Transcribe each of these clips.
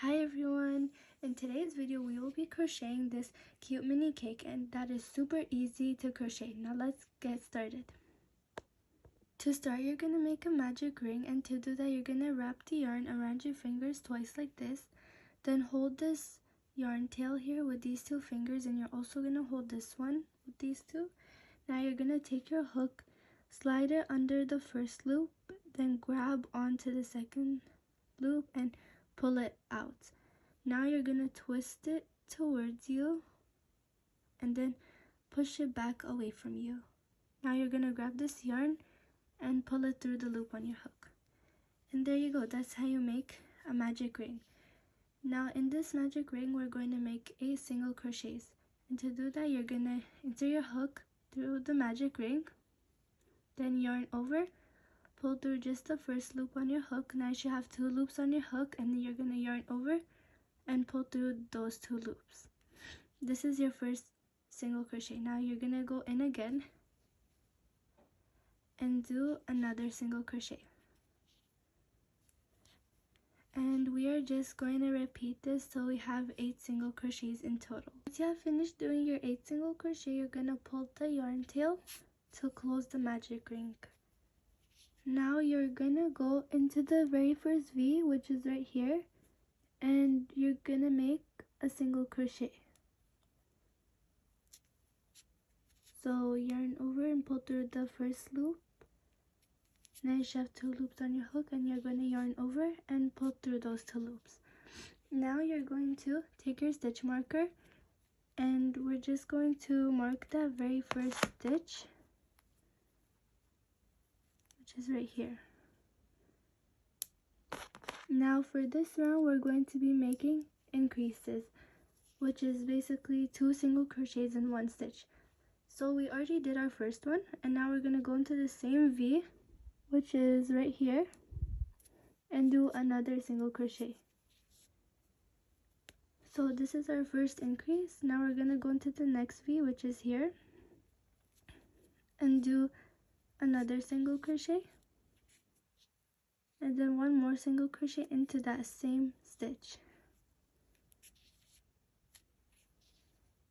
Hi everyone! In today's video we will be crocheting this cute mini cake, and that is super easy to crochet. Now let's get started. To start, you're going to make a magic ring, and to do that you're going to wrap the yarn around your fingers twice like this. Then hold this yarn tail here with these two fingers, and you're also going to hold this one with these two. Now you're going to take your hook, slide it under the first loop, then grab onto the second loop and pull it out. Now you're going to twist it towards you and then push it back away from you. Now you're going to grab this yarn and pull it through the loop on your hook. And there you go, that's how you make a magic ring. Now in this magic ring we're going to make 8 single crochets. And to do that you're going to insert your hook through the magic ring, then yarn over, pull through just the first loop on your hook. Now you should have 2 loops on your hook, and then you're going to yarn over and pull through those 2 loops. This is your first single crochet. Now you're going to go in again and do another single crochet. And we are just going to repeat this till we have 8 single crochets in total. Once you have finished doing your 8 single crochet, you're going to pull the yarn tail to close the magic ring. Now you're gonna go into the very first V, which is right here, and you're gonna make a single crochet. So yarn over and pull through the first loop. Now you should have 2 loops on your hook, and you're going to yarn over and pull through those 2 loops. Now you're going to take your stitch marker, and we're just going to mark that very first stitch, which is right here. Now for this round we're going to be making increases, which is basically 2 single crochets in 1 stitch. So we already did our first one, and now we're going to go into the same V, which is right here, and do another single crochet. So this is our first increase. Now we're going to go into the next V, which is here, and do another single crochet, and then 1 more single crochet into that same stitch.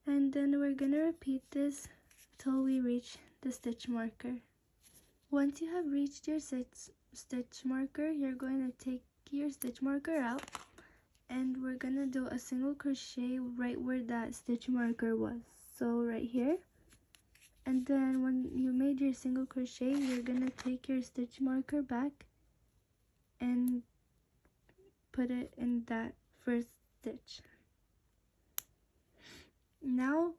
And then we're going to repeat this till we reach the stitch marker. Once you have reached your stitch marker, you're going to take your stitch marker out, and we're going to do a single crochet right where that stitch marker was. So right here. And then when you made your single crochet, you're going to take your stitch marker back and put it in that first stitch. Now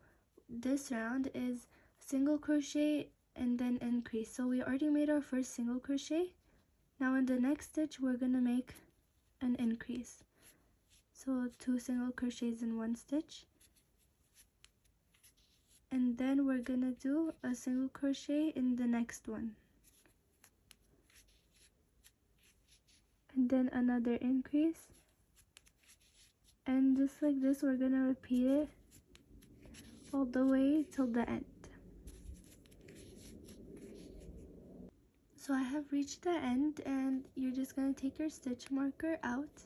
this round is single crochet and then increase. So we already made our first single crochet. Now in the next stitch we're going to make an increase. So 2 single crochets in 1 stitch. And then we're gonna do a single crochet in the next one, and then another increase, and just like this we're gonna repeat it all the way till the end. So I have reached the end, and you're just gonna take your stitch marker out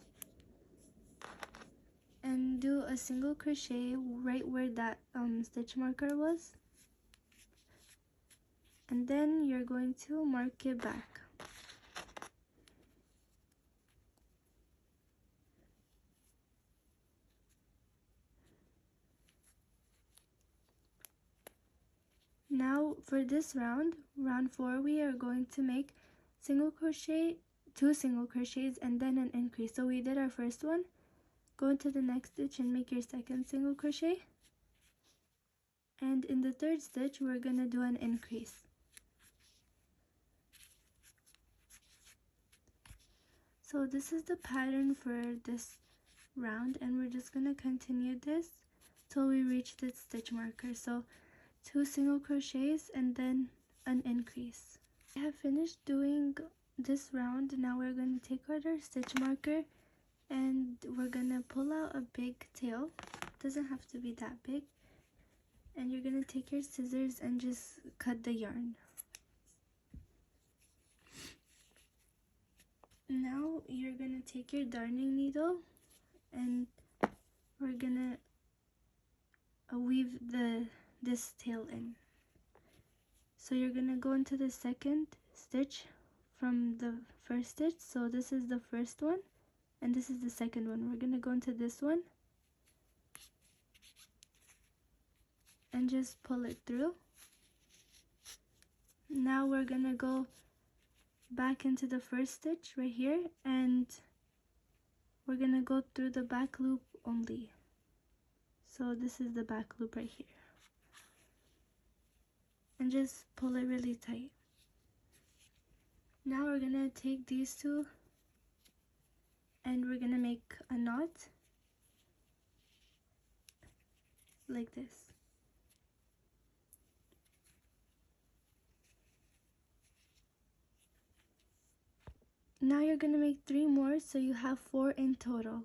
and do a single crochet right where that stitch marker was, and then you're going to mark it back. Now for this round 4, we are going to make single crochet, 2 single crochets, and then an increase. So we did our first one, go into the next stitch and make your second single crochet, and in the third stitch we're gonna do an increase. So this is the pattern for this round, and we're just gonna continue this till we reach the stitch marker. So 2 single crochets and then an increase. I have finished doing this round. Now we're going to take out our stitch marker, and we're gonna pull out a big tail. It doesn't have to be that big. And you're gonna take your scissors and just cut the yarn. Now you're gonna take your darning needle and we're gonna weave this tail in. So you're gonna go into the second stitch from the first stitch. So this is the first one and this is the second one. We're gonna go into this one and just pull it through. Now we're gonna go back into the first stitch right here, and we're gonna go through the back loop only. So this is the back loop right here, and just pull it really tight. Now we're gonna take these two and we're gonna make a knot like this. Now you're gonna make 3 more, so you have 4 in total.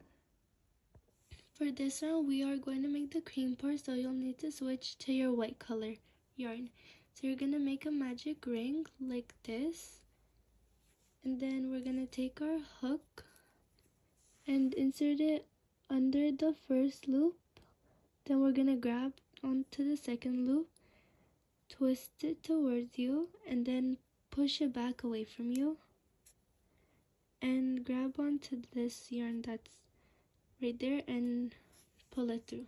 For this one, we are going to make the cream part, so you'll need to switch to your white color yarn. So you're gonna make a magic ring like this, and then we're gonna take our hook and insert it under the first loop. Then we're gonna grab onto the second loop, twist it towards you, and then push it back away from you. And grab onto this yarn that's right there and pull it through.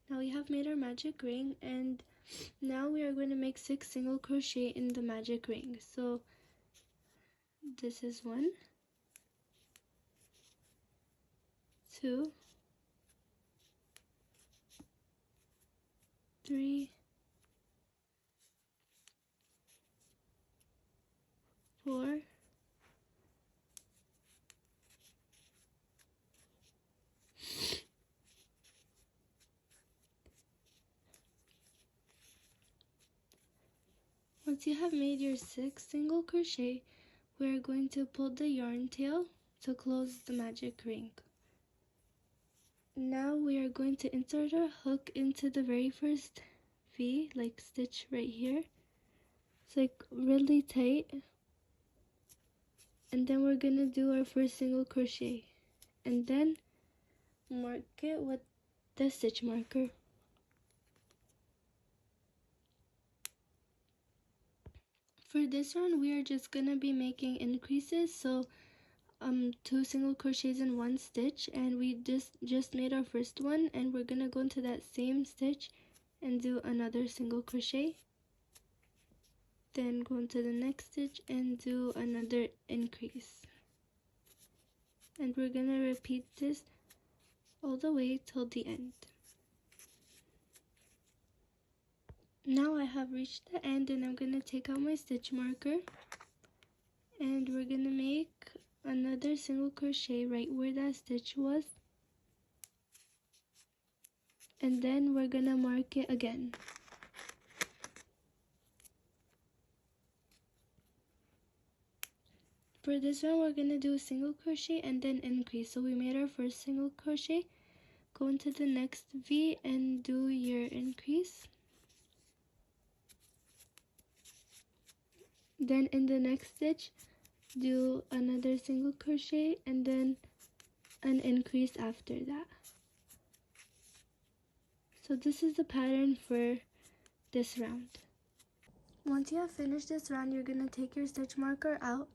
Now we have made our magic ring, and now we are going to make 6 single crochet in the magic ring. So this is 1, 2, 3, 4, 'Once you have made your 6 single crochet, we are going to pull the yarn tail to close the magic ring. Now we are going to insert our hook into the very first V, like stitch right here. It's like really tight. And then we're gonna do our first single crochet, and then mark it with the stitch marker. For this one, we are just gonna be making increases, so 2 single crochets in 1 stitch, and we just made our first one, and we're gonna go into that same stitch and do another single crochet, then go into the next stitch and do another increase, and we're gonna repeat this all the way till the end. Now I have reached the end, and I'm gonna take out my stitch marker, and we're gonna make another single crochet right where that stitch was, and then we're gonna mark it again. For this one, we're gonna do a single crochet and then increase. So we made our first single crochet, go into the next V and do your increase. Then in the next stitch, do another single crochet and then an increase after that. So this is the pattern for this round. Once you have finished this round, you're gonna take your stitch marker out,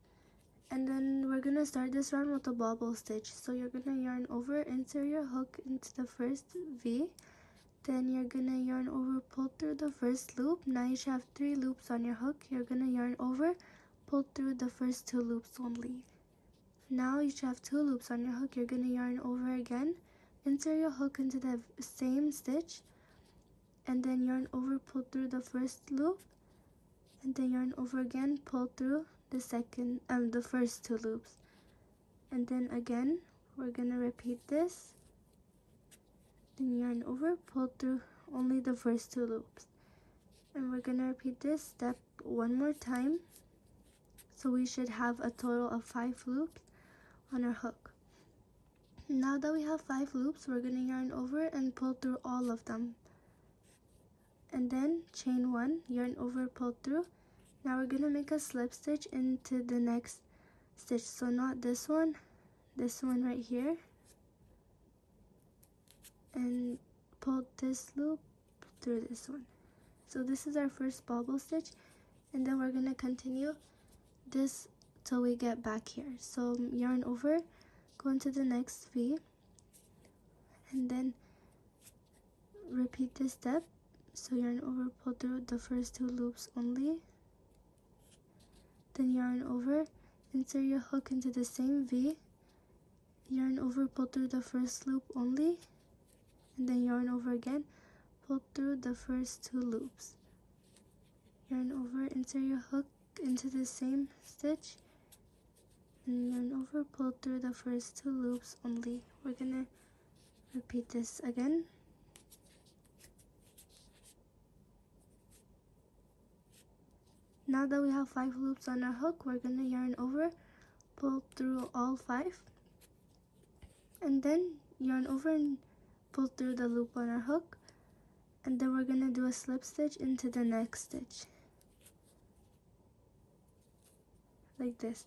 and then we're gonna start this round with a bobble stitch. So you're gonna yarn over, insert your hook into the first V, then you're gonna yarn over, pull through the first loop. Now you should have 3 loops on your hook. You're gonna yarn over, pull through the first 2 loops only. Now you should have 2 loops on your hook. You're gonna yarn over again, insert your hook into the same stitch, and then yarn over, pull through the first loop, and then yarn over again, pull through the first 2 loops, and then again we're gonna repeat this, then yarn over, pull through only the first 2 loops, and we're gonna repeat this step 1 more time. So we should have a total of 5 loops on our hook. Now that we have 5 loops, we're gonna yarn over and pull through all of them, and then chain 1, yarn over, pull through. Now we're gonna make a slip stitch into the next stitch, so not this one right here, and pull this loop through this one. So this is our first bobble stitch, and then we're gonna continue this till we get back here. So yarn over, go into the next V, and then repeat this step. So yarn over, pull through the first 2 loops only, then yarn over, insert your hook into the same V, yarn over, pull through the first loop only, and then yarn over again, pull through the first 2 loops, yarn over, insert your hook into the same stitch, and yarn over, pull through the first 2 loops only. We're gonna repeat this again. Now that we have 5 loops on our hook, we're gonna yarn over, pull through all 5, and then yarn over and pull through the loop on our hook, and then we're gonna do a slip stitch into the next stitch, like this.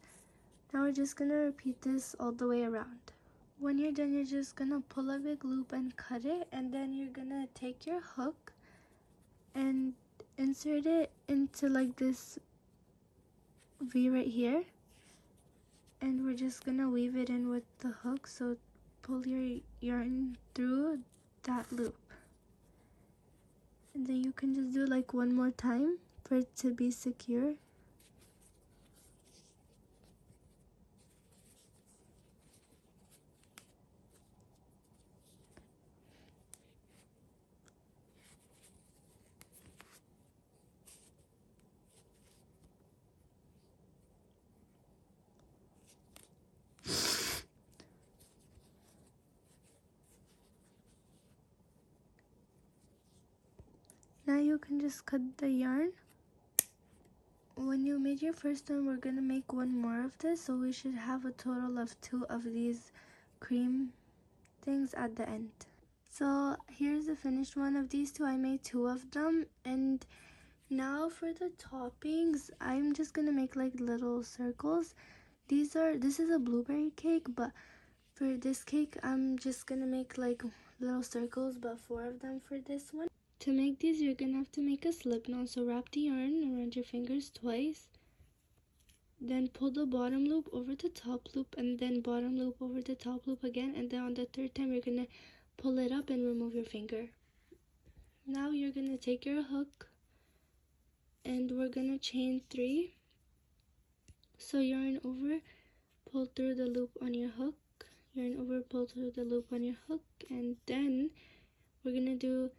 Now we're just gonna repeat this all the way around. When you're done, you're just gonna pull a big loop and cut it, and then you're gonna take your hook and insert it into like this V right here, and we're just gonna weave it in with the hook. So pull your yarn through that loop, and then you can just do like one more time for it to be secure. Now you can just cut the yarn. When you made your first one, we're gonna make one more of this, so we should have a total of 2 of these cream things at the end. So here's the finished one of these 2. I made 2 of them, and now for the toppings, I'm just gonna make like little circles. This is a blueberry cake, but for this cake, I'm just gonna make like little circles, but 4 of them for this one. To make these, you're gonna have to make a slip knot. So wrap the yarn around your fingers twice, then pull the bottom loop over the top loop, and then bottom loop over the top loop again, and then on the 3rd time you're gonna pull it up and remove your finger. Now you're gonna take your hook and we're gonna chain 3. So yarn over, pull through the loop on your hook, yarn over, pull through the loop on your hook, and then we're gonna do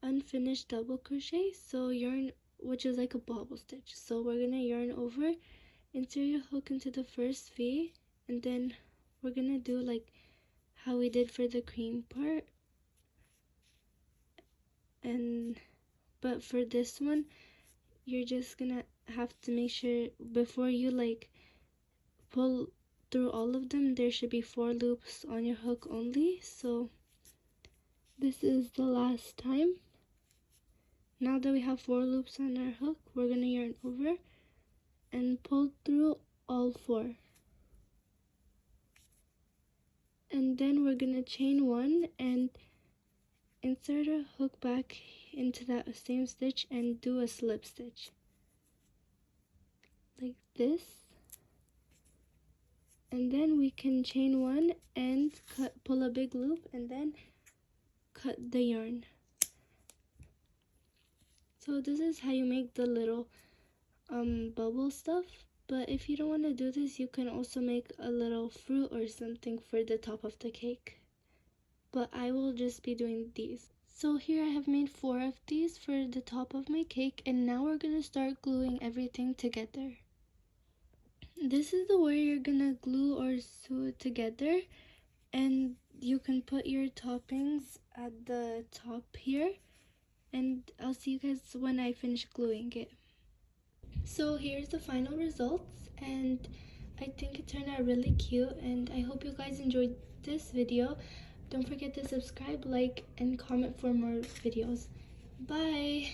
unfinished double crochet, so yarn, which is like a bobble stitch. So we're gonna yarn over, insert your hook into the first V, and then we're gonna do like how we did for the cream part, but for this one you're just gonna have to make sure before you like pull through all of them, there should be 4 loops on your hook only. So this is the last time. Now that we have 4 loops on our hook, we're gonna yarn over and pull through all 4. And then we're gonna chain 1 and insert our hook back into that same stitch and do a slip stitch. Like this. And then we can chain 1 and pull a big loop and then cut the yarn. So this is how you make the little bubble stuff, but if you don't want to do this, you can also make a little fruit or something for the top of the cake, but I will just be doing these. So here I have made 4 of these for the top of my cake, and now we're gonna start gluing everything together. This is the way you're gonna glue or sew it together, and you can put your toppings at the top here, and I'll see you guys when I finish gluing it. So here's the final results, and I think it turned out really cute, and I hope you guys enjoyed this video. Don't forget to subscribe, like, and comment for more videos. Bye!